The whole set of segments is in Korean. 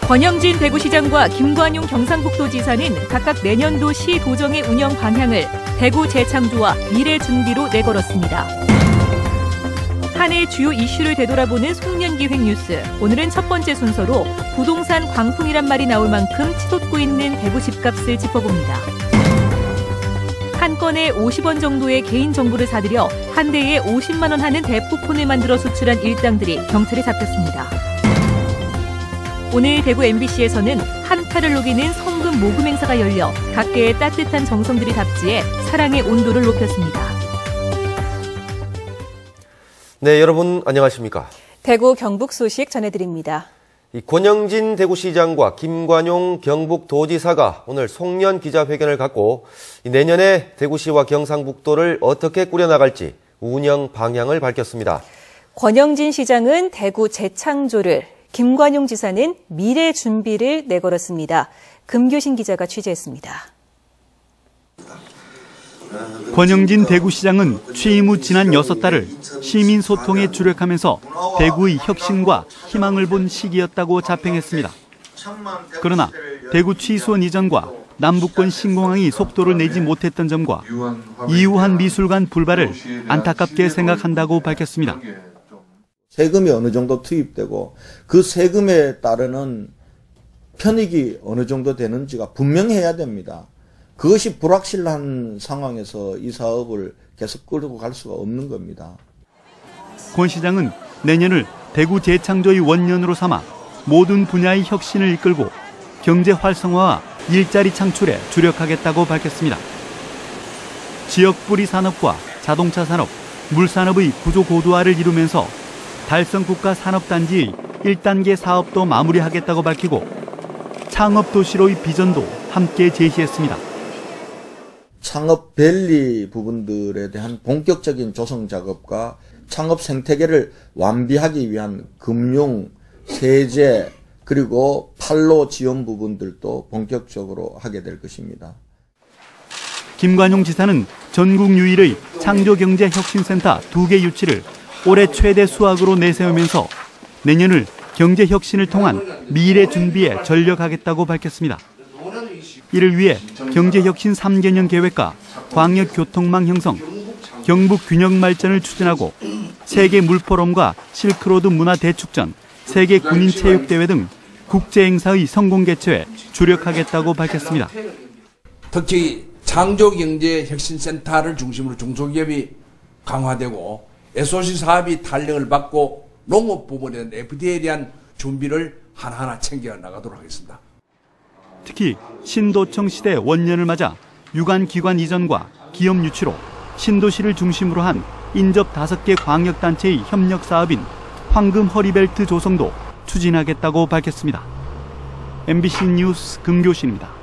권영진 대구시장과 김관용 경상북도지사는 각각 내년도 시 도정의 운영 방향을 대구 재창조와 미래 준비로 내걸었습니다. 한 해 주요 이슈를 되돌아보는 송년기획 뉴스. 오늘은 첫 번째 순서로 부동산 광풍이란 말이 나올 만큼 치솟고 있는 대구 집값을 짚어봅니다. 한 건에 50원 정도의 개인정보를 사들여 한 대에 50만 원 하는 대포폰을 만들어 수출한 일당들이 경찰에 잡혔습니다. 오늘 대구 MBC에서는 한파를 녹이는 성금 모금 행사가 열려 각계의 따뜻한 정성들이 답지해 사랑의 온도를 높였습니다. 네, 여러분 안녕하십니까? 대구 경북 소식 전해드립니다. 권영진 대구시장과 김관용 경북도지사가 오늘 송년 기자회견을 갖고 내년에 대구시와 경상북도를 어떻게 꾸려나갈지 운영 방향을 밝혔습니다. 권영진 시장은 대구 재창조를, 김관용 지사는 미래 준비를 내걸었습니다. 금교신 기자가 취재했습니다. 권영진 대구시장은 취임 후 지난 6달을 시민소통에 주력하면서 대구의 혁신과 희망을 본 시기였다고 자평했습니다. 그러나 대구 취수원 이전과 남북권 신공항이 속도를 내지 못했던 점과 이우한 미술관 불발을 안타깝게 생각한다고 밝혔습니다. 세금이 어느 정도 투입되고 그 세금에 따르는 편익이 어느 정도 되는지가 분명해야 됩니다. 그것이 불확실한 상황에서 이 사업을 계속 끌고 갈 수가 없는 겁니다. 권 시장은 내년을 대구 재창조의 원년으로 삼아 모든 분야의 혁신을 이끌고 경제 활성화와 일자리 창출에 주력하겠다고 밝혔습니다. 지역 뿌리 산업과 자동차 산업, 물산업의 구조 고도화를 이루면서 달성 국가 산업단지의 1단계 사업도 마무리하겠다고 밝히고 창업도시로의 비전도 함께 제시했습니다. 창업밸리 부분들에 대한 본격적인 조성 작업과 창업 생태계를 완비하기 위한 금융, 세제, 그리고 판로 지원 부분들도 본격적으로 하게 될 것입니다. 김관용 지사는 전국 유일의 창조경제혁신센터 2개 유치를 올해 최대 수확으로 내세우면서 내년을 경제혁신을 통한 미래 준비에 전력하겠다고 밝혔습니다. 이를 위해 경제혁신 3개년 계획과 광역교통망 형성, 경북 균형 발전을 추진하고 세계 물포럼과 실크로드 문화 대축전, 세계 군인 체육대회 등 국제행사의 성공 개최에 주력하겠다고 밝혔습니다. 특히 창조경제혁신센터를 중심으로 중소기업이 강화되고 SOC 사업이 탄력을 받고 농업 부분에 대한 FDA에 대한 준비를 하나하나 챙겨 나가도록 하겠습니다. 특히 신도청 시대 원년을 맞아 유관기관 이전과 기업 유치로 신도시를 중심으로 한 인접 5개 광역단체의 협력 사업인 황금 허리벨트 조성도 추진하겠다고 밝혔습니다. MBC 뉴스 금교신입니다.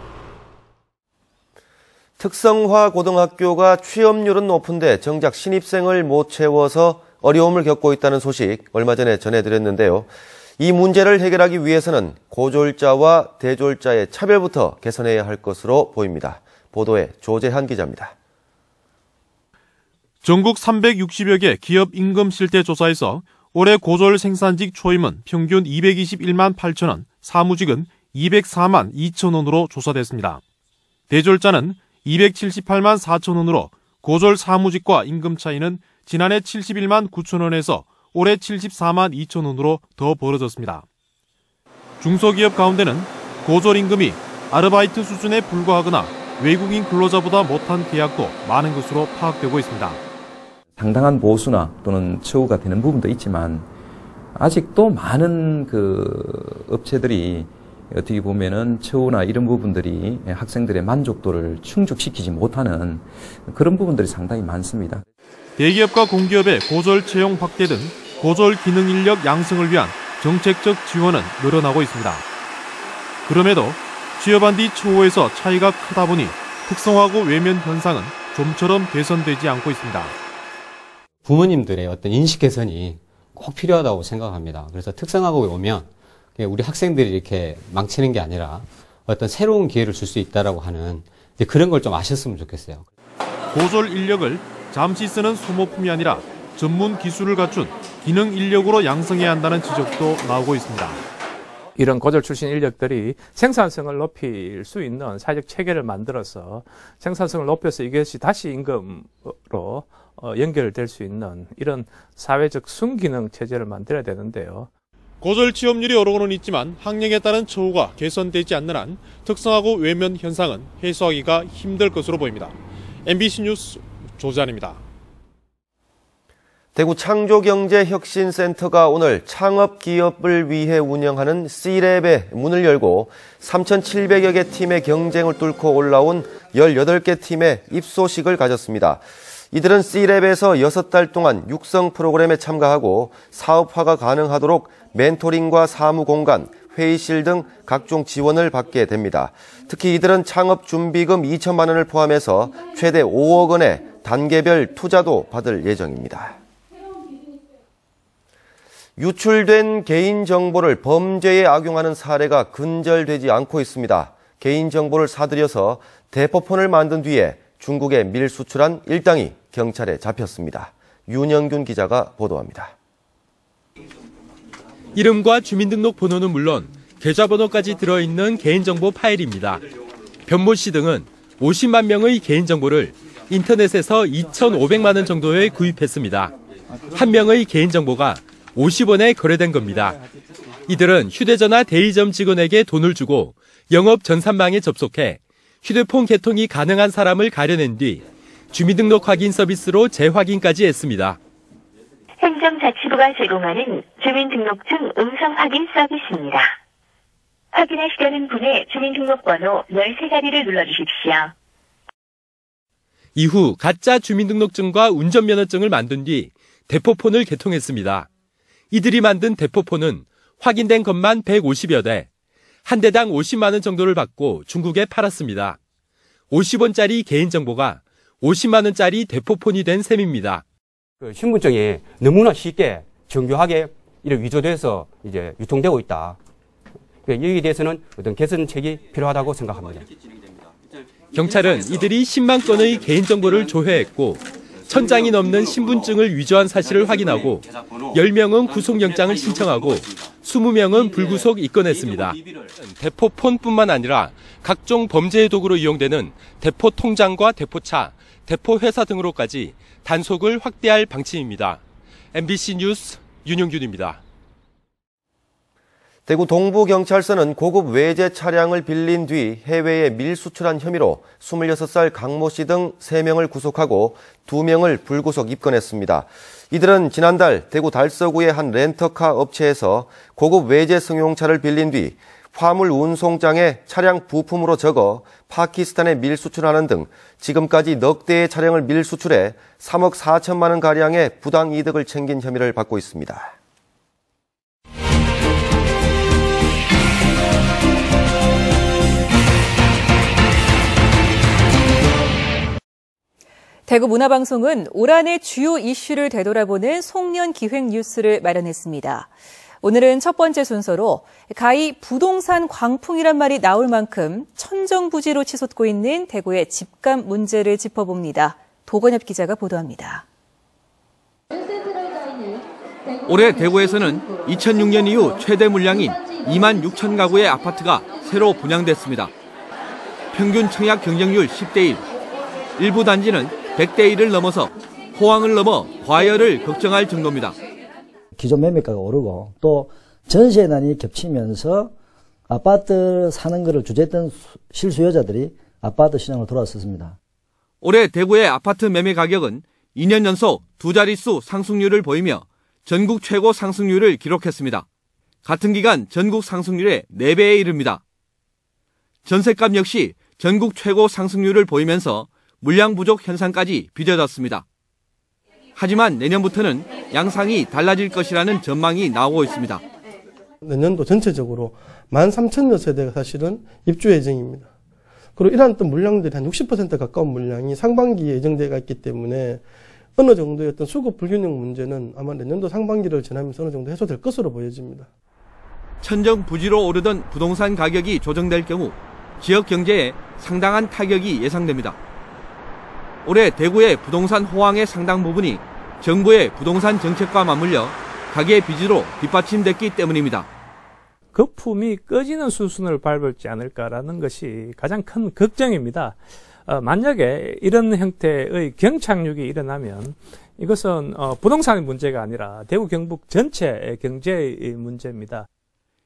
특성화 고등학교가 취업률은 높은데 정작 신입생을 못 채워서 어려움을 겪고 있다는 소식 얼마 전에 전해드렸는데요. 이 문제를 해결하기 위해서는 고졸자와 대졸자의 차별부터 개선해야 할 것으로 보입니다. 보도에 조재한 기자입니다. 전국 360여 개 기업 임금 실태 조사에서 올해 고졸 생산직 초임은 평균 221만 8천 원, 사무직은 204만 2천 원으로 조사됐습니다. 대졸자는 278만 4천 원으로 고졸 사무직과 임금 차이는 지난해 71만 9천 원에서 올해 74만 2천 원으로 더 벌어졌습니다. 중소기업 가운데는 고졸 임금이 아르바이트 수준에 불과하거나 외국인 근로자보다 못한 계약도 많은 것으로 파악되고 있습니다. 상당한 보수나 또는 처우가 되는 부분도 있지만 아직도 많은 업체들이 어떻게 보면은 처우나 이런 부분들이 학생들의 만족도를 충족시키지 못하는 그런 부분들이 상당히 많습니다. 대기업과 공기업의 고졸 채용 확대 등 고졸 기능 인력 양성을 위한 정책적 지원은 늘어나고 있습니다. 그럼에도 취업한 뒤 처우에서 차이가 크다 보니 특성화고 외면 현상은 좀처럼 개선되지 않고 있습니다. 부모님들의 어떤 인식 개선이 꼭 필요하다고 생각합니다. 그래서 특성화고에 오면 우리 학생들이 이렇게 망치는 게 아니라 어떤 새로운 기회를 줄 수 있다라고 하는 그런 걸 좀 아셨으면 좋겠어요. 고졸 인력을 잠시 쓰는 소모품이 아니라 전문 기술을 갖춘 기능 인력으로 양성해야 한다는 지적도 나오고 있습니다. 이런 고졸 출신 인력들이 생산성을 높일 수 있는 사회적 체계를 만들어서 생산성을 높여서 이것이 다시 임금으로 연결될 수 있는 이런 사회적 순기능 체제를 만들어야 되는데요. 고졸 취업률이 오르고는 있지만 학력에 따른 처우가 개선되지 않는 한 특성화고 외면 현상은 해소하기가 힘들 것으로 보입니다. MBC 뉴스 조지환입니다. 대구 창조경제혁신센터가 오늘 창업기업을 위해 운영하는 C랩의 문을 열고 3,700여 개 팀의 경쟁을 뚫고 올라온 18개 팀의 입소식을 가졌습니다. 이들은 C랩에서 6달 동안 육성 프로그램에 참가하고 사업화가 가능하도록 멘토링과 사무공간, 회의실 등 각종 지원을 받게 됩니다. 특히 이들은 창업준비금 2천만 원을 포함해서 최대 5억 원의 단계별 투자도 받을 예정입니다. 유출된 개인정보를 범죄에 악용하는 사례가 근절되지 않고 있습니다. 개인정보를 사들여서 대포폰을 만든 뒤에 중국에 밀수출한 일당이 경찰에 잡혔습니다. 윤영균 기자가 보도합니다. 이름과 주민등록 번호는 물론 계좌번호까지 들어있는 개인정보 파일입니다. 변모 씨 등은 50만 명의 개인정보를 인터넷에서 2,500만 원 정도에 구입했습니다. 한 명의 개인정보가 50원에 거래된 겁니다. 이들은 휴대전화 대리점 직원에게 돈을 주고 영업 전산망에 접속해 휴대폰 개통이 가능한 사람을 가려낸 뒤 주민등록 확인 서비스로 재확인까지 했습니다. 행정자치부가 제공하는 주민등록증 음성 확인 서비스입니다. 확인하시려는 분의 주민등록번호 13자리를 눌러주십시오. 이후 가짜 주민등록증과 운전면허증을 만든 뒤 대포폰을 개통했습니다. 이들이 만든 대포폰은 확인된 것만 150여 대, 한 대당 50만 원 정도를 받고 중국에 팔았습니다. 50원짜리 개인정보가 50만 원짜리 대포폰이 된 셈입니다. 신분증이 너무나 쉽게 정교하게 이렇게 위조돼서 이제 유통되고 있다. 여기에 대해서는 어떤 개선책이 필요하다고 생각합니다. 경찰은 이들이 10만 건의 개인정보를 조회했고 1,000장이 넘는 신분증을 위조한 사실을 확인하고 10명은 구속영장을 신청하고 20명은 불구속 입건했습니다. 대포폰뿐만 아니라 각종 범죄의 도구로 이용되는 대포 통장과 대포차, 대포 회사 등으로까지 단속을 확대할 방침입니다. MBC 뉴스 윤영균입니다. 대구 동부경찰서는 고급 외제 차량을 빌린 뒤 해외에 밀수출한 혐의로 26살 강모 씨 등 3명을 구속하고 2명을 불구속 입건했습니다. 이들은 지난달 대구 달서구의 한 렌터카 업체에서 고급 외제 승용차를 빌린 뒤 화물 운송장에 차량 부품으로 적어 파키스탄에 밀수출하는 등 지금까지 넉 대의 차량을 밀수출해 3억 4천만 원가량의 부당 이득을 챙긴 혐의를 받고 있습니다. 대구문화방송은 올 한해 주요 이슈를 되돌아보는 송년기획 뉴스를 마련했습니다. 오늘은 첫 번째 순서로 가히 부동산 광풍이란 말이 나올 만큼 천정부지로 치솟고 있는 대구의 집값 문제를 짚어봅니다. 도건엽 기자가 보도합니다. 올해 대구에서는 2006년 이후 최대 물량인 2만 6천 가구의 아파트가 새로 분양됐습니다. 평균 청약 경쟁률 10대 1, 일부 단지는 100대 1을 넘어서 호황을 넘어 과열을 걱정할 정도입니다. 기존 매매가가 오르고 또 전세난이 겹치면서 아파트 사는 것을 주저했던 실수요자들이 아파트 시장으로 돌아왔었습니다. 올해 대구의 아파트 매매 가격은 2년 연속 두 자릿수 상승률을 보이며 전국 최고 상승률을 기록했습니다. 같은 기간 전국 상승률의 4배에 이릅니다. 전셋값 역시 전국 최고 상승률을 보이면서 물량 부족 현상까지 빚어졌습니다. 하지만 내년부터는 양상이 달라질 것이라는 전망이 나오고 있습니다. 내년도 전체적으로 13,000여 세대가 사실은 입주 예정입니다. 그리고 이러한 또 물량들이 한 60% 가까운 물량이 상반기에 예정되어 있기 때문에 어느 정도의 어떤 수급 불균형 문제는 아마 내년도 상반기를 지나면서 어느 정도 해소될 것으로 보여집니다. 천정부지로 오르던 부동산 가격이 조정될 경우 지역 경제에 상당한 타격이 예상됩니다. 올해 대구의 부동산 호황의 상당 부분이 정부의 부동산 정책과 맞물려 가계 빚으로 뒷받침됐기 때문입니다. 거품이 꺼지는 수순을 밟을지 않을까라는 것이 가장 큰 걱정입니다. 만약에 이런 형태의 경착륙이 일어나면 이것은 부동산의 문제가 아니라 대구 경북 전체의 경제의 문제입니다.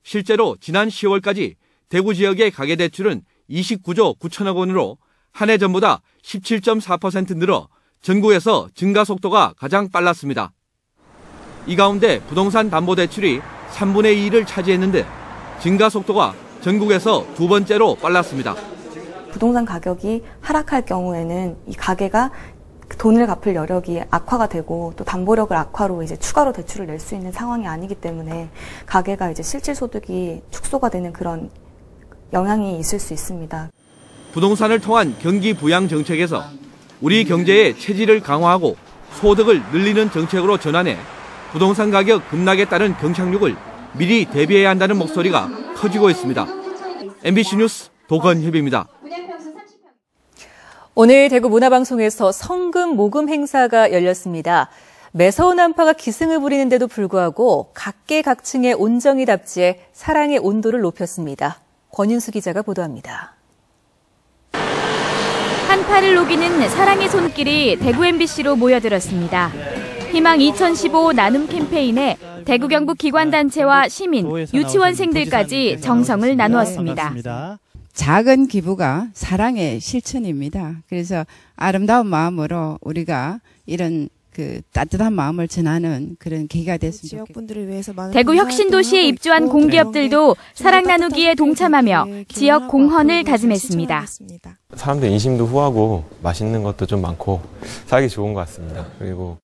실제로 지난 10월까지 대구 지역의 가계대출은 29조 9천억 원으로 한 해 전보다 17.4% 늘어 전국에서 증가 속도가 가장 빨랐습니다. 이 가운데 부동산 담보대출이 3분의 2를 차지했는데 증가 속도가 전국에서 두 번째로 빨랐습니다. 부동산 가격이 하락할 경우에는 이 가게가 돈을 갚을 여력이 악화가 되고 또 담보력을 악화로 이제 추가로 대출을 낼 수 있는 상황이 아니기 때문에 가게가 이제 실질 소득이 축소가 되는 그런 영향이 있을 수 있습니다. 부동산을 통한 경기 부양 정책에서 우리 경제의 체질을 강화하고 소득을 늘리는 정책으로 전환해 부동산 가격 급락에 따른 경착륙을 미리 대비해야 한다는 목소리가 커지고 있습니다. MBC 뉴스 도건협입니다. 오늘 대구 문화방송에서 성금 모금 행사가 열렸습니다. 매서운 한파가 기승을 부리는데도 불구하고 각계각층의 온정이 답지해 사랑의 온도를 높였습니다. 권윤수 기자가 보도합니다. 한파를 녹이는 사랑의 손길이 대구 MBC로 모여들었습니다. 희망 2015 나눔 캠페인에 대구 경북 기관단체와 시민, 유치원생들까지 정성을 나누었습니다. 작은 기부가 사랑의 실천입니다. 그래서 아름다운 마음으로 우리가 이런 따뜻한 마음을 전하는 그런 계기가 됐으면 좋겠습니다. 대구 혁신도시에 입주한 공기업들도 사랑 나누기에 동참하며 지역 공헌을 다짐했습니다. 사람들 인심도 후하고 맛있는 것도 좀 많고 살기 좋은 것 같습니다. 그리고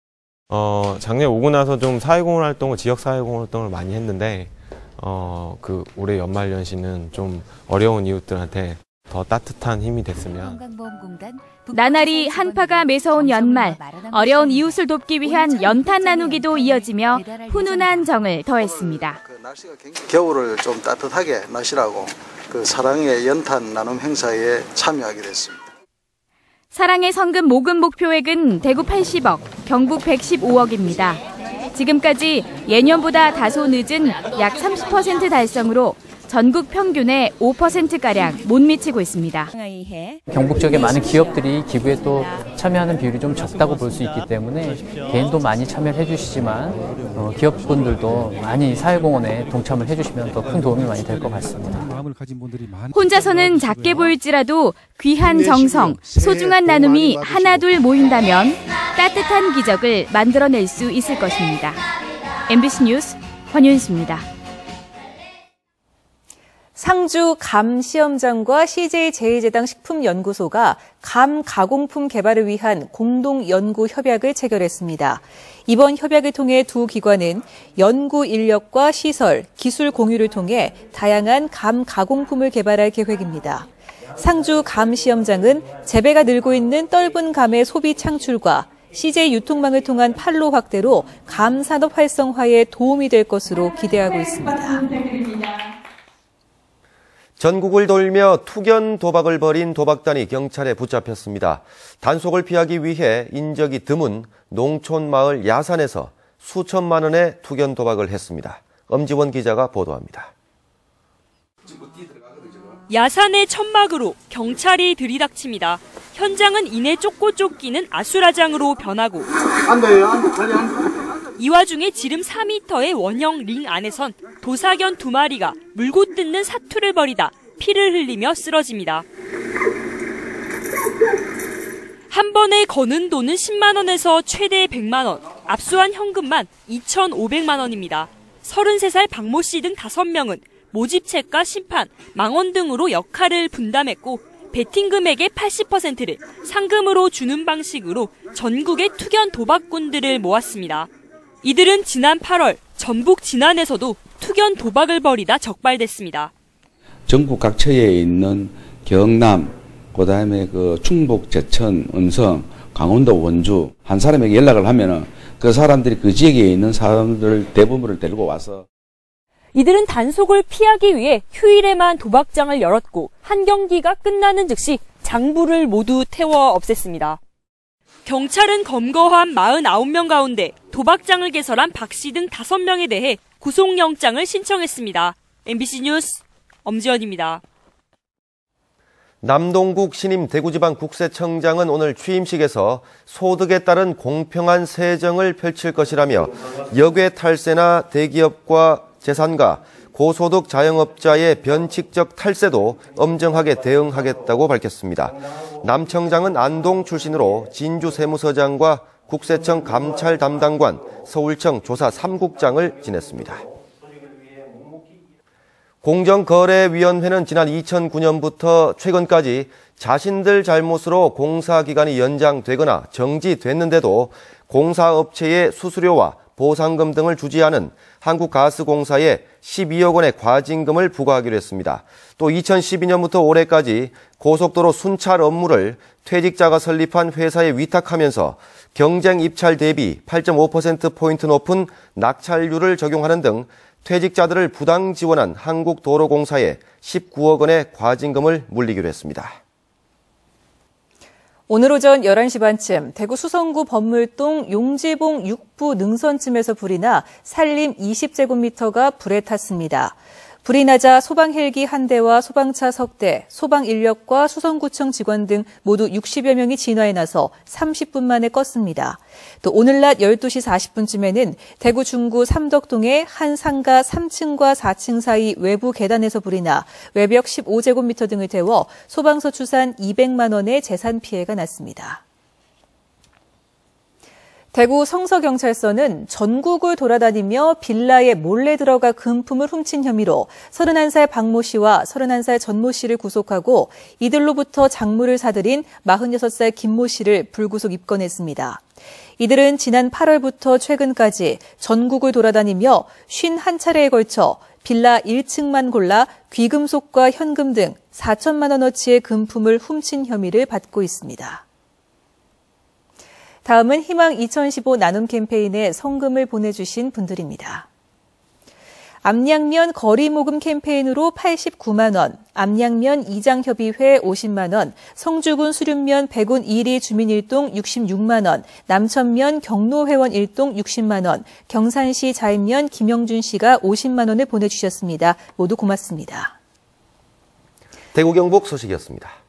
작년에 오고 나서 좀 사회공헌 활동을, 지역 사회공헌 활동을 많이 했는데 올해 연말연시는 좀 어려운 이웃들한테 더 따뜻한 힘이 됐으면. 나날이 한파가 매서운 연말, 어려운 이웃을 돕기 위한 연탄 나누기도 이어지며 훈훈한 정을 더했습니다. 겨울을 좀 따뜻하게 마시라고 사랑의 연탄 나눔 행사에 참여하게 됐습니다. 사랑의 성금 모금 목표액은 대구 80억, 경북 115억입니다. 지금까지 예년보다 다소 늦은 약 30% 달성으로 전국 평균의 5%가량 못 미치고 있습니다. 경북 지역의 많은 기업들이 기부에 또 참여하는 비율이 좀 적다고 볼 수 있기 때문에 개인도 많이 참여를 해주시지만 기업분들도 많이 사회공헌에 동참을 해주시면 더 큰 도움이 많이 될 것 같습니다. 혼자서는 작게 보일지라도 귀한 정성, 소중한 나눔이 하나둘 모인다면 따뜻한 기적을 만들어낼 수 있을 것입니다. MBC 뉴스 권윤수입니다. 상주 감 시험장과 CJ제일제당 식품연구소가 감 가공품 개발을 위한 공동 연구 협약을 체결했습니다. 이번 협약을 통해 두 기관은 연구 인력과 시설, 기술 공유를 통해 다양한 감 가공품을 개발할 계획입니다. 상주 감 시험장은 재배가 늘고 있는 떫은 감의 소비 창출과 CJ 유통망을 통한 판로 확대로 감 산업 활성화에 도움이 될 것으로 기대하고 있습니다. 전국을 돌며 투견 도박을 벌인 도박단이 경찰에 붙잡혔습니다. 단속을 피하기 위해 인적이 드문 농촌 마을 야산에서 수천만 원의 투견 도박을 했습니다. 엄지원 기자가 보도합니다. 야산의 천막으로 경찰이 들이닥칩니다. 현장은 이내 쫓고 쫓기는 아수라장으로 변하고 이 와중에 지름 4m의 원형 링 안에선 도사견 2마리가 물고 뜯는 사투를 벌이다 피를 흘리며 쓰러집니다. 한 번에 거는 돈은 10만 원에서 최대 100만 원, 압수한 현금만 2,500만 원입니다. 33살 박모 씨 등 5명은 모집책과 심판, 망원 등으로 역할을 분담했고 베팅 금액의 80%를 상금으로 주는 방식으로 전국의 투견 도박꾼들을 모았습니다. 이들은 지난 8월 전북 진안에서도 투견 도박을 벌이다 적발됐습니다. 전국 각처에 있는 경남, 그다음에 충북, 제천, 음성, 강원도, 원주 한 사람에게 연락을 하면은 그 사람들이 그 지역에 있는 사람들 대부분을 데리고 와서 이들은 단속을 피하기 위해 휴일에만 도박장을 열었고 한 경기가 끝나는 즉시 장부를 모두 태워 없앴습니다. 경찰은 검거한 49명 가운데 도박장을 개설한 박 씨 등 5명에 대해 구속영장을 신청했습니다. MBC 뉴스 엄지연입니다. 남동국 신임 대구지방국세청장은 오늘 취임식에서 소득에 따른 공평한 세정을 펼칠 것이라며 역외 탈세나 대기업과 재산가, 고소득 자영업자의 변칙적 탈세도 엄정하게 대응하겠다고 밝혔습니다. 남 청장은 안동 출신으로 진주 세무서장과 국세청 감찰 담당관, 서울청 조사 3국장을 지냈습니다. 공정거래위원회는 지난 2009년부터 최근까지 자신들 잘못으로 공사기간이 연장되거나 정지됐는데도 공사업체의 수수료와 보상금 등을 주지 않은 한국가스공사에 12억 원의 과징금을 부과하기로 했습니다. 또 2012년부터 올해까지 고속도로 순찰 업무를 퇴직자가 설립한 회사에 위탁하면서 경쟁 입찰 대비 8.5%포인트 높은 낙찰률을 적용하는 등 퇴직자들을 부당 지원한 한국도로공사에 19억 원의 과징금을 물리기로 했습니다. 오늘 오전 11시 반쯤 대구 수성구 범물동 용지봉 6부 능선쯤에서 불이 나 산림 20제곱미터가 불에 탔습니다. 불이 나자 소방 헬기 한 대와 소방차 석 대, 소방 인력과 수성구청 직원 등 모두 60여 명이 진화에 나서 30분 만에 껐습니다. 또 오늘 낮 12시 40분쯤에는 대구 중구 삼덕동의 한 상가 3층과 4층 사이 외부 계단에서 불이 나 외벽 15제곱미터 등을 태워 소방서 추산 200만 원의 재산 피해가 났습니다. 대구 성서경찰서는 전국을 돌아다니며 빌라에 몰래 들어가 금품을 훔친 혐의로 31살 박모 씨와 31살 전모 씨를 구속하고 이들로부터 작물을 사들인 46살 김모 씨를 불구속 입건했습니다. 이들은 지난 8월부터 최근까지 전국을 돌아다니며 51차례에 걸쳐 빌라 1층만 골라 귀금속과 현금 등 4천만 원어치의 금품을 훔친 혐의를 받고 있습니다. 다음은 희망 2015 나눔 캠페인에 성금을 보내주신 분들입니다. 암양면 거리모금 캠페인으로 89만 원, 암양면 이장협의회 50만 원, 성주군 수륜면 백운 1리 주민일동 66만 원, 남천면 경로회원 일동 60만 원, 경산시 자인면 김영준 씨가 50만 원을 보내주셨습니다. 모두 고맙습니다. 대구 경북 소식이었습니다.